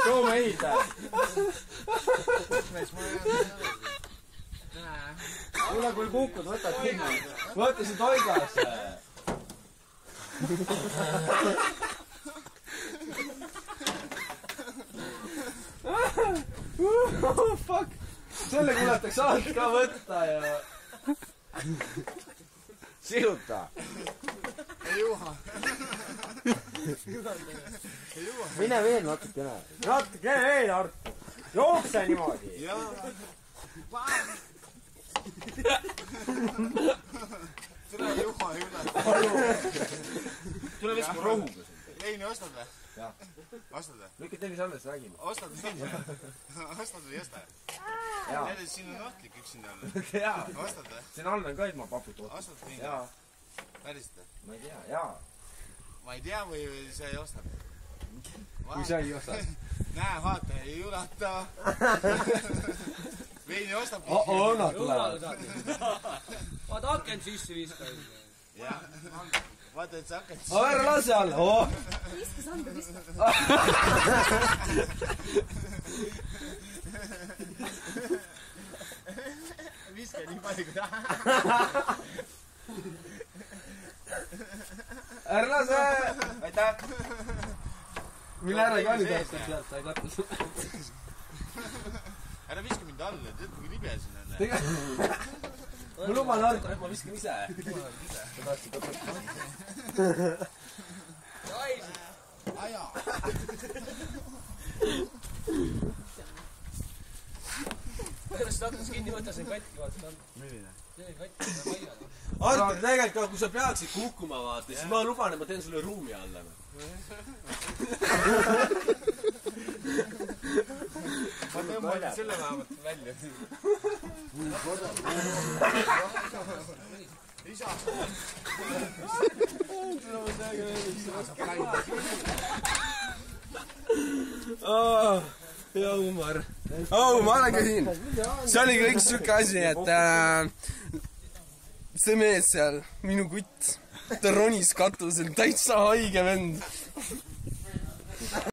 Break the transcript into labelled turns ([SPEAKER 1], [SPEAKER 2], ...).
[SPEAKER 1] Toome ehita. Kuule, kui kukud, võtad kinni. Võta see toigas. Fuck. Selle kuuletaks alt ka võtta ja... Sihuta.
[SPEAKER 2] Ei juha.
[SPEAKER 1] Mine veel natukene. Natukene veel, Artur. Jookse niimoodi.
[SPEAKER 2] Seda ei juha ei üle.
[SPEAKER 1] Tule viskama rohuga.
[SPEAKER 2] Leini ostad või?
[SPEAKER 1] Jah.
[SPEAKER 2] Ostad või?
[SPEAKER 1] Lükka tervis alles, räägime.
[SPEAKER 2] Ostad või? Ostad või ei osta? Need siin on ohtlik üksinda olla.
[SPEAKER 1] Jaa.
[SPEAKER 2] Ostad või?
[SPEAKER 1] Siin all on ka ilma paput ohtlik.
[SPEAKER 2] Ostad või?
[SPEAKER 1] Jaa.
[SPEAKER 2] Päriselt või?
[SPEAKER 1] Ma ei tea, jaa.
[SPEAKER 2] Ma ei tea või sa ei ostad?
[SPEAKER 1] Kui sa ei osta.
[SPEAKER 2] Näe, vaata, ei ulata. Veini ostab.
[SPEAKER 1] Nad tulevad.
[SPEAKER 3] Vaata aken sisse viska.
[SPEAKER 2] Jah. Vaata, et sa hakkad...
[SPEAKER 1] Ära lase alla.
[SPEAKER 4] Viska sanda, viska.
[SPEAKER 2] Viska nii palju kui taha.
[SPEAKER 1] Ära lase! Aitäh! Mille ära ka nüüd aastast sealt, sa ei katta seda.
[SPEAKER 2] Ära viska mind alla, tead kui libe siin on.
[SPEAKER 1] Ma luban Artur, et ma viskan ise. Sa tahtsid ka võtta.
[SPEAKER 2] Aja!
[SPEAKER 3] Pärast hakkas kinni võtta see katki, vaata.
[SPEAKER 2] Milline?
[SPEAKER 3] See katki on paigal.
[SPEAKER 1] Artur, tegelikult kui sa peaksid kukkuma, vaata, siis ma luban, et ma teen sulle ruumi alla.
[SPEAKER 2] Ma tõmban selle vähemalt välja. Isa!
[SPEAKER 1] Hea Umar. Ma olen ka siin. See oli kõik siuke asi, et see mees seal, minu kutt, ta ronis katusel, täitsa haige vend.